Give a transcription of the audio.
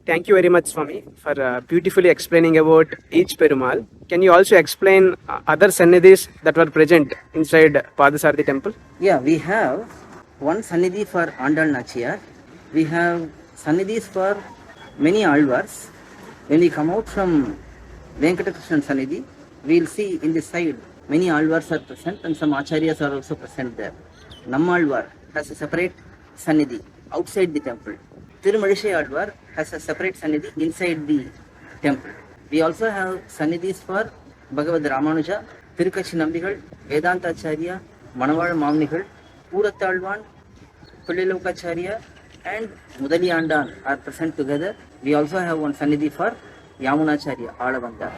Thank you very much, Swami, for beautifully explaining about each Perumal. Can you also explain other Sannidhis that were present inside Padasarathi temple? Yeah, we have one Sannidhi for Andal Nachiyar. We have Sannidhis for many Alvars. When we come out from Venkatakrishnan Sannidhi, we will see in the side many Alvars are present and some Acharyas are also present there. Nammalvar has a separate Sannidhi outside the temple. Tirumalizhai Alvar has a separate Sannidhi inside the temple. We also have Sannidhis for Bhagavad Ramanuja, Tirukachi Nambigal, Vedanta Acharya, Manavada Mamnigal, Puratalvan, Pillilokacharya and Mudali Andan are present together. We also have one Sannidhi for Yamunacharya, Alavanta.